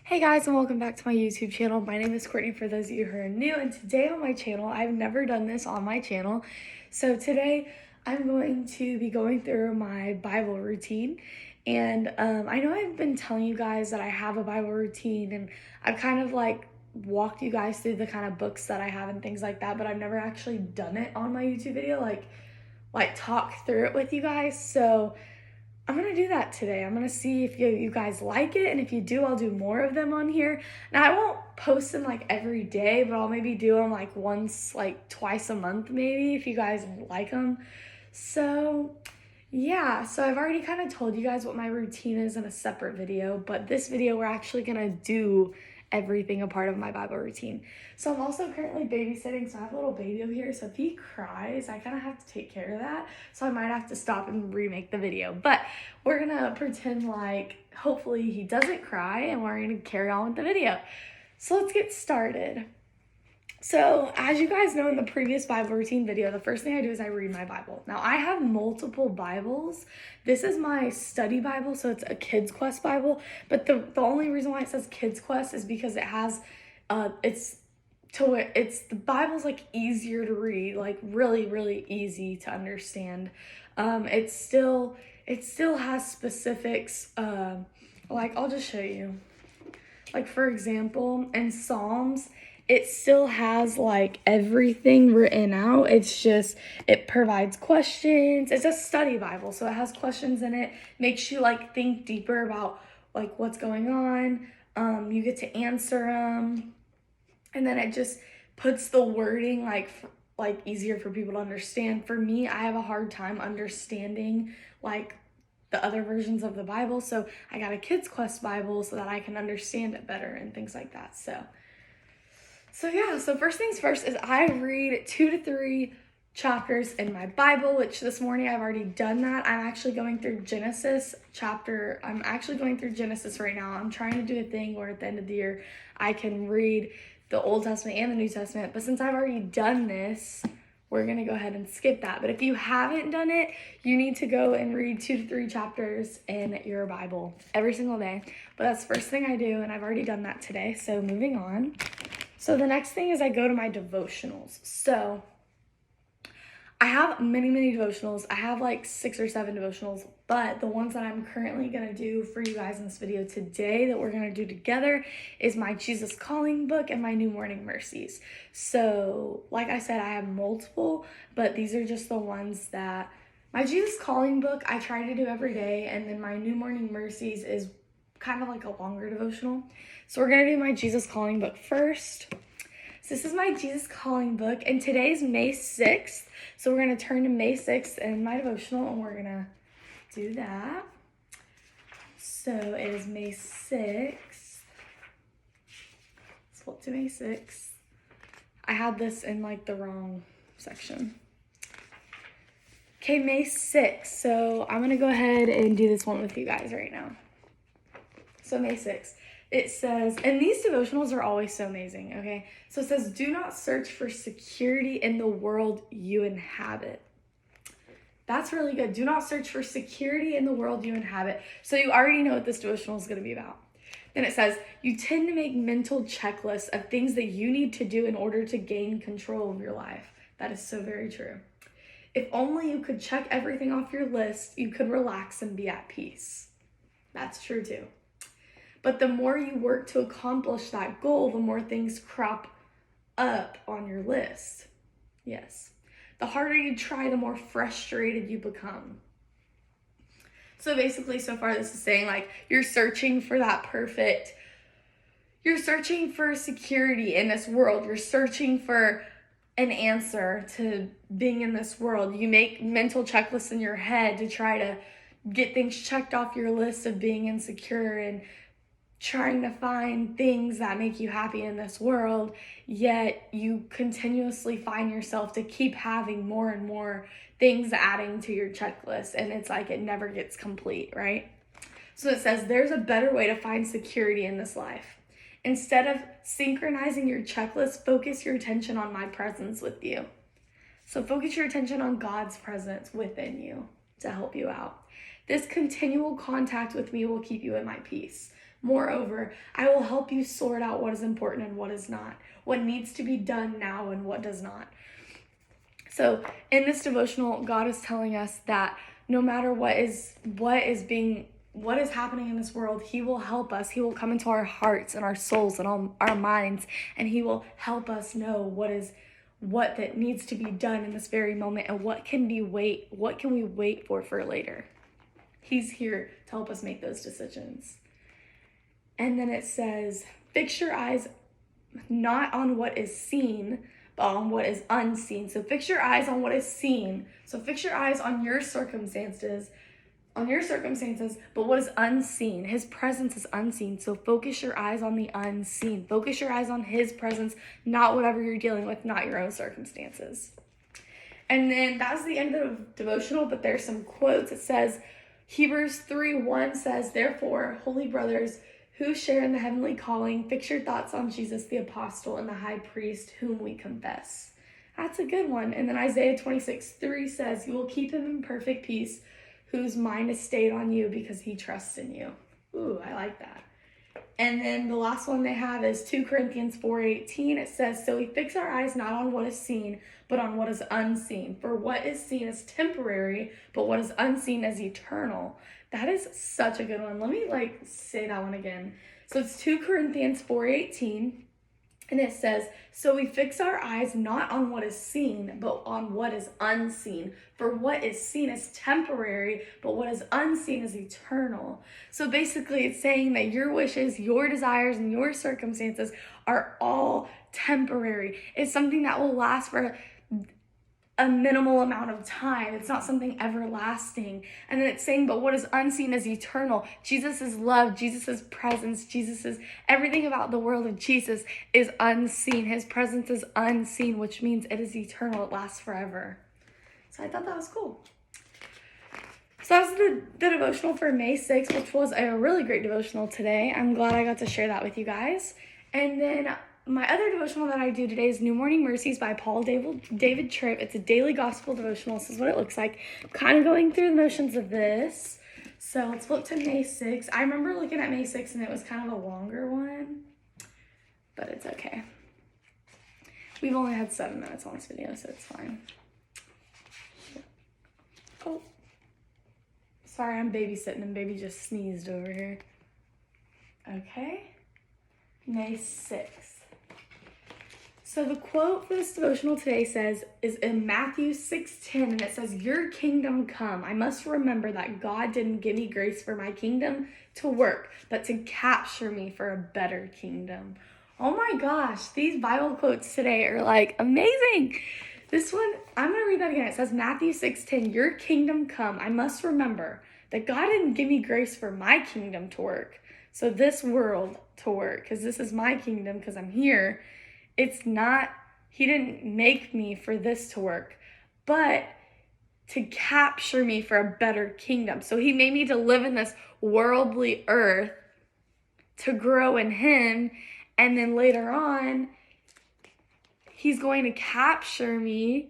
Hey guys, and welcome back to my YouTube channel. My name is Courtney for those of you who are new, and today on my channel, I've never done this on my channel. So today I'm going to be going through my Bible routine. And I know I've been telling you guys that I have a Bible routine, and I've kind of like walked you guys through the kind of books that I have and things like that, but I've never actually done it on my YouTube video, like talk through it with you guys. So I'm gonna do that today. I'm gonna see if you guys like it, and if you do, I'll do more of them on here. Now, I won't post them like every day, but I'll maybe do them like once, like twice a month maybe, if you guys like them. So yeah, so I've already kind of told you guys what my routine is in a separate video, but this video we're actually gonna do everything a part of my Bible routine. So I'm also currently babysitting, so I have a little baby over here, so if he cries, I kind of have to take care of that, so I might have to stop and remake the video, but we're gonna pretend like hopefully he doesn't cry, and we're gonna carry on with the video. So let's get started. So, as you guys know in the previous Bible routine video, the first thing I do is I read my Bible. Now, I have multiple Bibles. This is my study Bible, so it's a Kids Quest Bible. But the only reason why it says Kids Quest is because it has, the Bible's like easier to read, like really easy to understand. It still has specifics. Like I'll just show you. Like for example, in Psalms, it still has like everything written out. It's just, it provides questions. It's a study Bible, so it has questions in it, makes you like think deeper about like what's going on. You get to answer them, and then it just puts the wording like easier for people to understand. For me, I have a hard time understanding like the other versions of the Bible, so I got a Kids Quest Bible so that I can understand it better and things like that. So yeah, so first things first is I read 2 to 3 chapters in my Bible, which this morning I've already done that. I'm actually going through Genesis right now. I'm trying to do a thing where at the end of the year I can read the Old Testament and the New Testament, but since I've already done this, we're gonna go ahead and skip that. But if you haven't done it, you need to go and read 2 to 3 chapters in your Bible every single day. But that's the first thing I do, and I've already done that today. So moving on. So the next thing is I go to my devotionals. So I have many devotionals. I have like 6 or 7 devotionals, but the ones that I'm currently gonna do for you guys in this video today that we're gonna do together is my Jesus Calling book and my New Morning Mercies. So like I said, I have multiple, but these are just the ones that, my Jesus Calling book I try to do every day, and then my New Morning Mercies is kind of like a longer devotional. So we're gonna do my Jesus Calling book first. So this is my Jesus Calling book, and today's May 6th. So we're gonna turn to May 6th in my devotional, and we're gonna do that. So it is May 6th. Let's flip to May 6th. I had this in like the wrong section. Okay, May 6th. So I'm gonna go ahead and do this one with you guys right now. So May 6th, it says, and these devotionals are always so amazing, okay? So it says, do not search for security in the world you inhabit. That's really good. Do not search for security in the world you inhabit. So you already know what this devotional is going to be about. Then it says, you tend to make mental checklists of things that you need to do in order to gain control of your life. That is so very true. If only you could check everything off your list, you could relax and be at peace. That's true too. But the more you work to accomplish that goal, the more things crop up on your list. Yes. The harder you try, the more frustrated you become. So basically, so far this is saying like you're searching for security in this world. You're searching for an answer to being in this world. You make mental checklists in your head to try to get things checked off your list of being insecure and trying to find things that make you happy in this world, yet you continuously find yourself to keep having more and more things adding to your checklist, and it's like it never gets complete, right? So it says there's a better way to find security in this life. Instead of synchronizing your checklist, focus your attention on my presence with you. So focus your attention on God's presence within you to help you out. This continual contact with me will keep you in my peace. Moreover, I will help you sort out what is important and what is not, what needs to be done now and what does not. So in this devotional, God is telling us that no matter what is happening in this world, he will help us. He will come into our hearts and our souls and all our minds, and he will help us know what that needs to be done in this very moment, and what can we wait for later. He's here to help us make those decisions. And then it says, fix your eyes not on what is seen, but on what is unseen. So fix your eyes on what is seen. So fix your eyes on your circumstances, but what is unseen? His presence is unseen. So focus your eyes on the unseen. Focus your eyes on his presence, not whatever you're dealing with, not your own circumstances. And then that's the end of the devotional, but there's some quotes. It says, Hebrews 3:1 says, therefore, holy brothers who share in the heavenly calling, fix your thoughts on Jesus, the apostle and the high priest, whom we confess. That's a good one. And then Isaiah 26:3 says, you will keep him in perfect peace, whose mind is stayed on you because he trusts in you. Ooh, I like that. And then the last one they have is 2 Corinthians 4:18. It says, so we fix our eyes not on what is seen, but on what is unseen. For what is seen is temporary, but what is unseen is eternal. That is such a good one. Let me say that one again. So it's 2 Corinthians 4:18. And it says, so we fix our eyes not on what is seen, but on what is unseen. For what is seen is temporary, but what is unseen is eternal. So basically it's saying that your wishes, your desires, and your circumstances are all temporary. It's something that will last for a minimal amount of time. It's not something everlasting. And then it's saying, but what is unseen is eternal. Jesus' love, Jesus' presence, everything about the world of Jesus is unseen. His presence is unseen, which means it is eternal. It lasts forever. So I thought that was cool. So that was the devotional for May 6th, which was a really great devotional today. I'm glad I got to share that with you guys. And then my other devotional that I do today is New Morning Mercies by Paul David Tripp. It's a daily gospel devotional. This is what it looks like. I'm kind of going through the motions of this. So let's flip to May 6th. I remember looking at May 6th and it was kind of a longer one, but it's okay. We've only had 7 minutes on this video, so it's fine. Oh, sorry, I'm babysitting and baby just sneezed over here. Okay, May 6th. So the quote for this devotional today is in Matthew 6:10, and it says, your kingdom come. I must remember that God didn't give me grace for my kingdom to work, but to capture me for a better kingdom. Oh my gosh, these Bible quotes today are amazing. This one, I'm going to read that again. It says, Matthew 6:10, your kingdom come. I must remember that God didn't give me grace for my kingdom to work. So this world to work, because this is my kingdom, because I'm here. It's not, he didn't make me for this to work, but to capture me for a better kingdom. So he made me to live in this worldly earth to grow in him. And then later on, he's going to capture me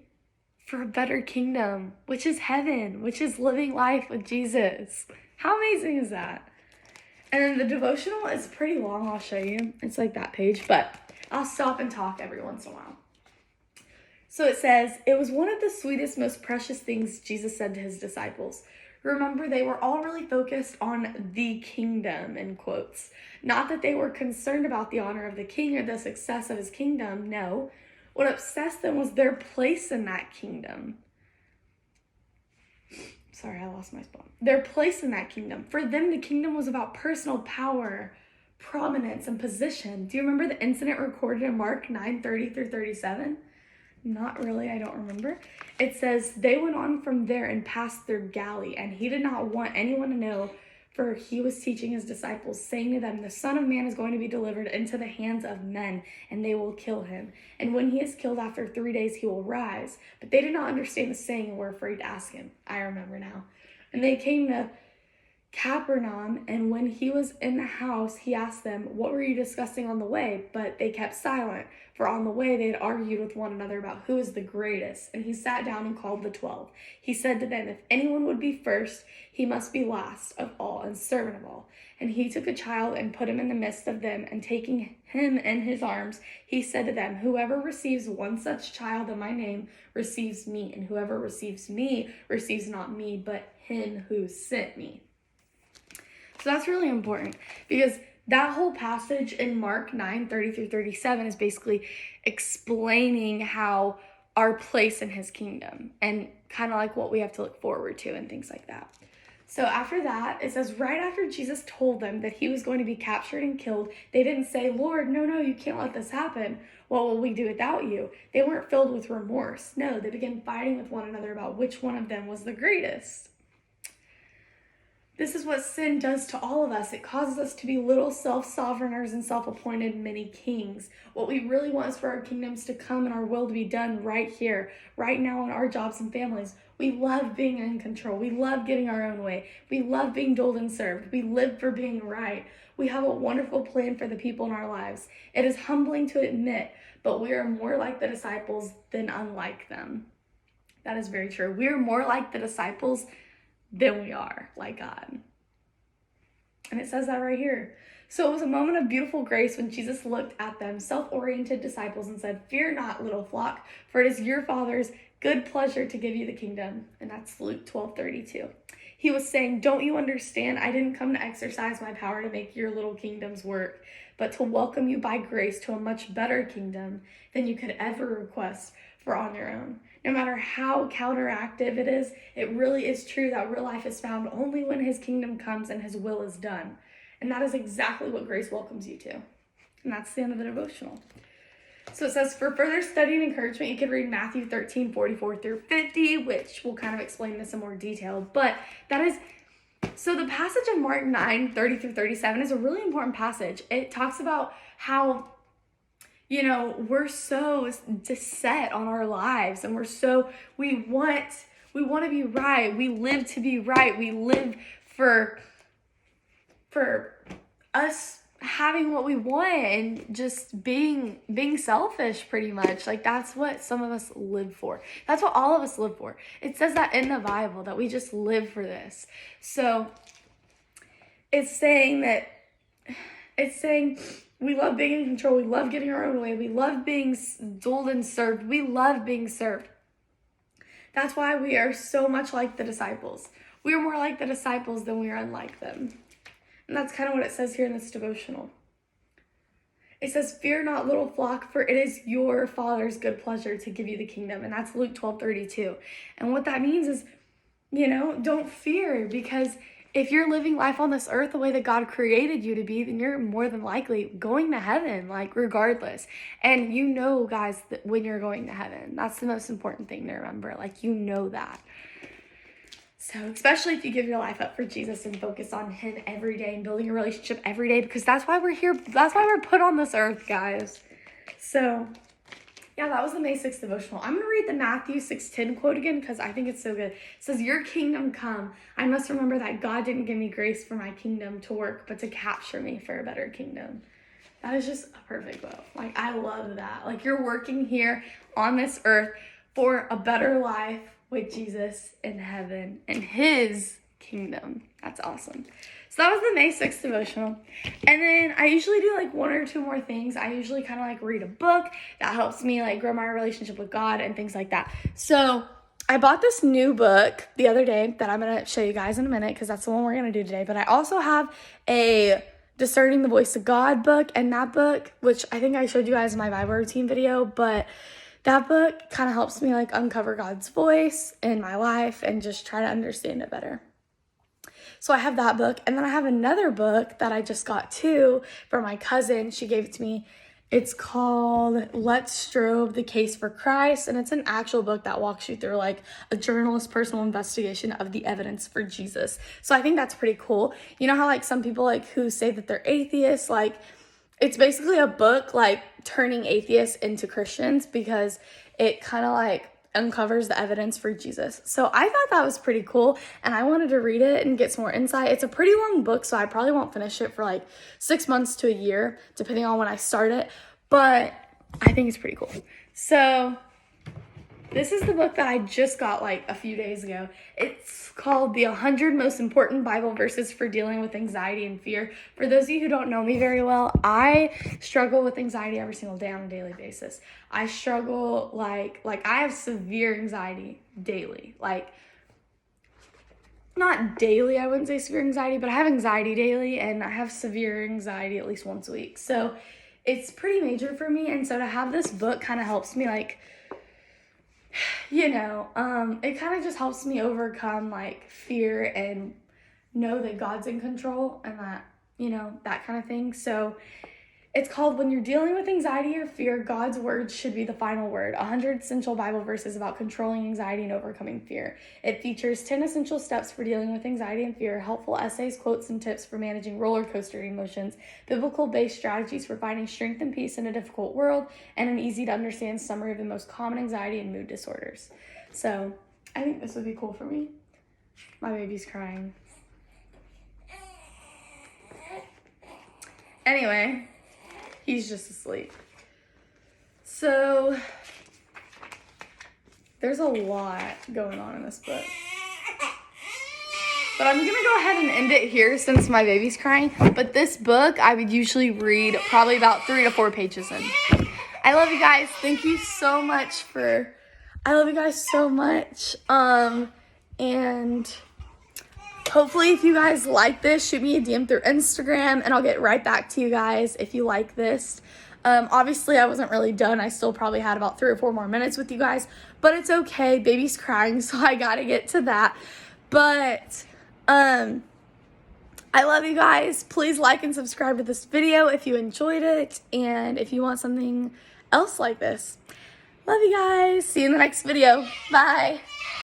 for a better kingdom, which is heaven, which is living life with Jesus. How amazing is that? And then the devotional is pretty long. I'll show you. It's like that page, but I'll stop and talk every once in a while. So it says, it was one of the sweetest, most precious things Jesus said to his disciples. Remember, they were all really focused on the kingdom, in quotes. Not that they were concerned about the honor of the king or the success of his kingdom. No. What obsessed them was their place in that kingdom. Sorry, I lost my spot. Their place in that kingdom. For them, the kingdom was about personal power, prominence, and position. Do you remember the incident recorded in Mark 9:30 through 37? Not really, I don't remember. It says, they went on from there and passed through Galilee, and he did not want anyone to know, for he was teaching his disciples, saying to them, the Son of Man is going to be delivered into the hands of men, and they will kill him. And when he is killed after 3 days, he will rise. But they did not understand the saying and were afraid to ask him. I remember now. And they came Capernaum, and when he was in the house, he asked them, "What were you discussing on the way?" But they kept silent, for on the way they had argued with one another about who is the greatest. And he sat down and called the 12. He said to them, "If anyone would be first, he must be last of all and servant of all." And he took a child and put him in the midst of them, and taking him in his arms, he said to them, "Whoever receives one such child in my name receives me, and whoever receives me receives not me, but him who sent me." So that's really important, because that whole passage in Mark 9:30 through 37 is basically explaining how our place in his kingdom and kind of like what we have to look forward to and things like that. So after that, it says, right after Jesus told them that he was going to be captured and killed, they didn't say, "Lord, no, you can't let this happen. What will we do without you?" They weren't filled with remorse. No, they began fighting with one another about which one of them was the greatest. This is what sin does to all of us. It causes us to be little self-sovereigners and self-appointed mini kings. What we really want is for our kingdoms to come and our will to be done right here, right now in our jobs and families. We love being in control. We love getting our own way. We love being doled and served. We live for being right. We have a wonderful plan for the people in our lives. It is humbling to admit, but we are more like the disciples than unlike them. That is very true. We are more like the disciples than we are like God. And it says that right here. So it was a moment of beautiful grace when Jesus looked at them, self-oriented disciples, and said, "Fear not, little flock, for it is your Father's good pleasure to give you the kingdom." And that's Luke 12:32. He was saying, "Don't you understand? I didn't come to exercise my power to make your little kingdoms work, but to welcome you by grace to a much better kingdom than you could ever request for on your own." No matter how counteractive it is, it really is true that real life is found only when his kingdom comes and his will is done. And that is exactly what grace welcomes you to. And that's the end of the devotional. So it says, for further study and encouragement, you can read Matthew 13:44 through 50, which will kind of explain this in more detail. But that is, so the passage in Mark 9:30 through 37 is a really important passage. It talks about how, we're so set on our lives, and we want to be right. We live to be right. We live for us having what we want and just being selfish, pretty much. Like, that's what some of us live for. That's what all of us live for. It says that in the Bible, that we just live for this. So it's saying we love being in control. We love getting our own way. We love being doled and served. We love being served. That's why we are so much like the disciples. We are more like the disciples than we are unlike them. And that's kind of what it says here in this devotional. It says, "Fear not, little flock, for it is your Father's good pleasure to give you the kingdom." And that's Luke 12:32. And what that means is, don't fear, because if you're living life on this earth the way that God created you to be, then you're more than likely going to heaven, regardless. And guys, that when you're going to heaven, that's the most important thing to remember. That. So especially if you give your life up for Jesus and focus on him every day and building a relationship every day, because that's why we're here. That's why we're put on this earth, guys. So yeah, that was the May 6th devotional. I'm going to read the Matthew 6:10 quote again because I think it's so good. It says, "Your kingdom come. I must remember that God didn't give me grace for my kingdom to work, but to capture me for a better kingdom." That is just a perfect quote. I love that. You're working here on this earth for a better life with Jesus in heaven and his kingdom. That's awesome. So that was the May 6th devotional. And then I usually do one or two more things. I usually kind of read a book that helps me grow my relationship with God and things like that. So I bought this new book the other day that I'm going to show you guys in a minute, because that's the one we're going to do today. But I also have a Discerning the Voice of God book, and that book, which I think I showed you guys in my Bible routine video, but that book kind of helps me uncover God's voice in my life and just try to understand it better. So I have that book, and then I have another book that I just got too from my cousin. She gave it to me. It's called Let's Strobe, The Case for Christ, and it's an actual book that walks you through a journalist's personal investigation of the evidence for Jesus. So I think that's pretty cool. You know how some people who say that they're atheists, it's basically a book turning atheists into Christians, because it kind of uncovers the evidence for Jesus. So I thought that was pretty cool, and I wanted to read it and get some more insight. It's a pretty long book, so I probably won't finish it for like 6 months to a year, depending on when I start it, but I think it's pretty cool. So this is the book that I just got like a few days ago. It's called The 100 Most Important Bible Verses for Dealing with Anxiety and Fear. For those of you who don't know me very well, I struggle with anxiety every single day on a daily basis. I struggle like I have severe anxiety daily. Like, not daily, I wouldn't say severe anxiety, but I have anxiety daily, and I have severe anxiety at least once a week. So it's pretty major for me, and so to have this book kind of helps me, like, you know, it kind of just helps me overcome like fear and know that God's in control and that, you know, that kind of thing. So it's called When You're Dealing with Anxiety or Fear, God's Word Should Be the Final Word. 100 Essential Bible Verses About Controlling Anxiety and Overcoming Fear. It features 10 essential steps for dealing with anxiety and fear, helpful essays, quotes, and tips for managing roller coaster emotions, biblical-based strategies for finding strength and peace in a difficult world, and an easy-to-understand summary of the most common anxiety and mood disorders. So I think this would be cool for me. My baby's crying. Anyway, he's just asleep. So there's a lot going on in this book. But I'm going to go ahead and end it here since my baby's crying. But this book, I would usually read probably about 3 to 4 pages in. I love you guys. Thank you so much I love you guys so much. And hopefully if you guys like this, shoot me a DM through Instagram and I'll get right back to you guys if you like this. Obviously I wasn't really done. I still probably had about 3 or 4 more minutes with you guys, but it's okay. Baby's crying, so I gotta get to that. But I love you guys. Please like and subscribe to this video if you enjoyed it and if you want something else like this. Love you guys. See you in the next video. Bye.